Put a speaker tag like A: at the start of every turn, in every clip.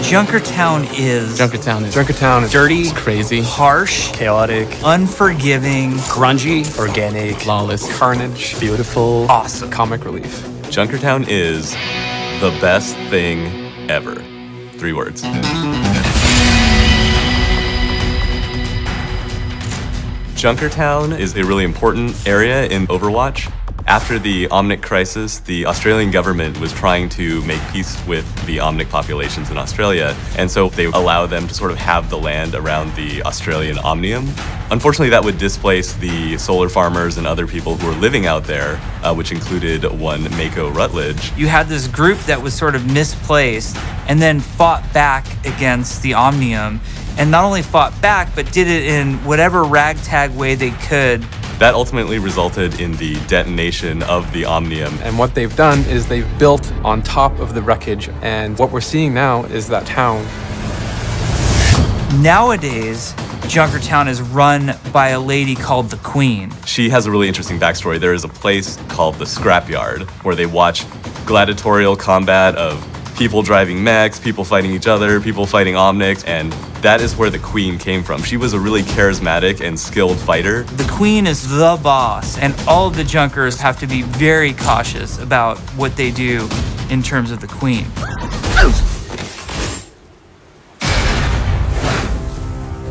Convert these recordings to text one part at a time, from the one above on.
A: Junkertown is
B: dirty,
C: it's crazy,
A: harsh,
B: chaotic,
A: unforgiving,
B: grungy, organic,
C: flawless,
B: carnage, beautiful,
A: awesome.
B: comic relief.
D: Junkertown is the best thing ever. 3 words. Junkertown is a really important area in Overwatch. After the Omnic crisis, the Australian government was trying to make peace with the Omnic populations in Australia, and so they allow them to sort of have the land around the Australian Omnium. Unfortunately, that would displace the solar farmers and other people who were living out there, which included one Mako Rutledge.
A: You had this group that was sort of misplaced and then fought back against the Omnium, and not only fought back, but did it in whatever ragtag way they could.
D: That ultimately resulted in the detonation of the Omnium.
B: And what they've done is they've built on top of the wreckage, and what we're seeing now is that town.
A: Nowadays, Junkertown is run by a lady called the Queen.
D: She has a really interesting backstory. There is a place called the Scrapyard where they watch gladiatorial combat of people driving mechs, people fighting each other, people fighting Omnics, and that is where the Queen came from. She was a really charismatic and skilled fighter.
A: The Queen is the boss, and all of the Junkers have to be very cautious about what they do in terms of the Queen.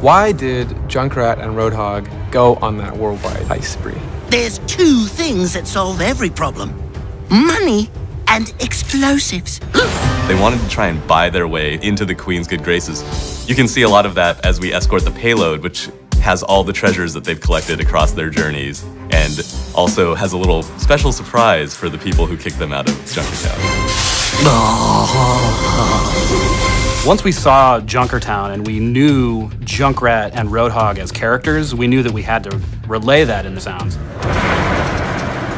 B: Why did Junkrat and Roadhog go on that worldwide heist spree?
E: There's 2 things that solve every problem: money and explosives.
D: They wanted to try and buy their way into the Queen's good graces. You can see a lot of that as we escort the payload, which has all the treasures that they've collected across their journeys, and also has a little special surprise for the people who kicked them out of Junkertown.
F: Once we saw Junkertown and we knew Junkrat and Roadhog as characters, we knew that we had to relay that in the sounds.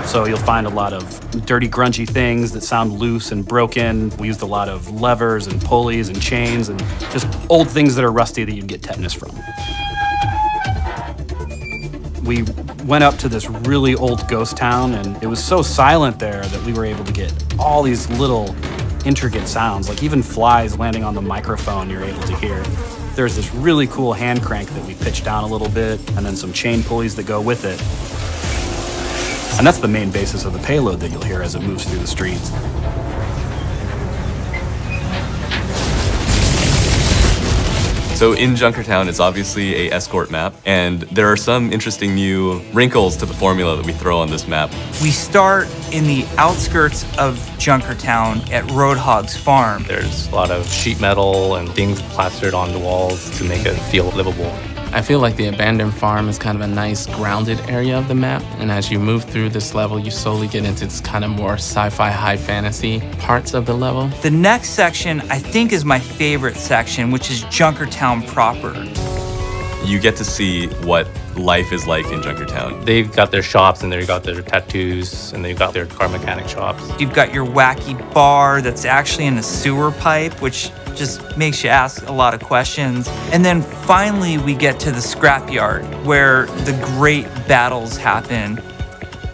F: So you'll find a lot of dirty, grungy things that sound loose and broken. We used a lot of levers and pulleys and chains and just old things that are rusty that you'd get tetanus from. We went up to this really old ghost town, and it was so silent there that we were able to get all these little intricate sounds, like even flies landing on the microphone you're able to hear. There's this really cool hand crank that we pitched down a little bit, and then some chain pulleys that go with it. And that's the main basis of the payload that you'll hear as it moves through the streets.
D: So in Junkertown, it's obviously an escort map, and there are some interesting new wrinkles to the formula that we throw on this map.
A: We start in the outskirts of Junkertown at Roadhog's farm.
G: There's a lot of sheet metal and things plastered on the walls to make it feel livable.
C: I feel like the abandoned farm is kind of a nice grounded area of the map, and as you move through this level, you slowly get into this kind of more sci-fi, high fantasy parts of the level.
A: The next section, I think, is my favorite section, which is Junkertown proper.
D: You get to see what life is like in Junkertown.
G: They've got their shops, and they've got their tattoos, and they've got their car mechanic shops.
A: You've got your wacky bar that's actually in a sewer pipe, which just makes you ask a lot of questions. And then finally we get to the scrapyard where the great battles happen.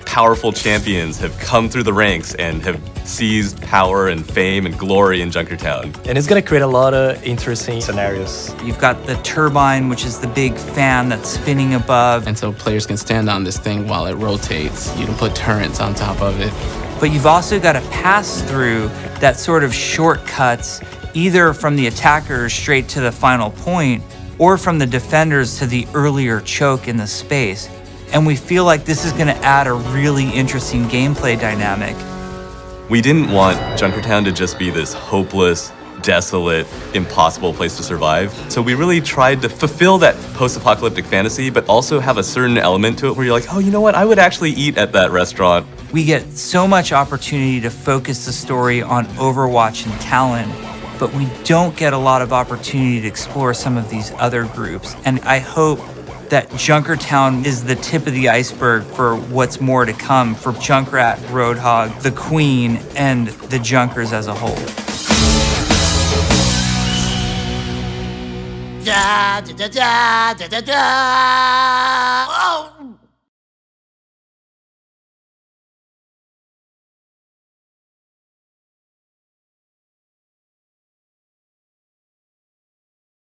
D: Powerful champions have come through the ranks and have seized power and fame and glory in Junkertown.
H: And it's gonna create a lot of interesting scenarios.
A: You've got the turbine, which is the big fan that's spinning above.
C: And so players can stand on this thing while it rotates. You can put turrets on top of it.
A: But you've also got to pass through that sort of shortcuts, either from the attackers straight to the final point, or from the defenders to the earlier choke in the space. And we feel like this is going to add a really interesting gameplay dynamic.
D: We didn't want Junkertown to just be this hopeless, desolate, impossible place to survive. So we really tried to fulfill that post-apocalyptic fantasy, but also have a certain element to it where you're like, oh, you know what? I would actually eat at that restaurant.
A: We get so much opportunity to focus the story on Overwatch and Talon, but we don't get a lot of opportunity to explore some of these other groups. And I hope that Junkertown is the tip of the iceberg for what's more to come for Junkrat, Roadhog, the Queen, and the Junkers as a whole.
E: Da da da da da da da. Oh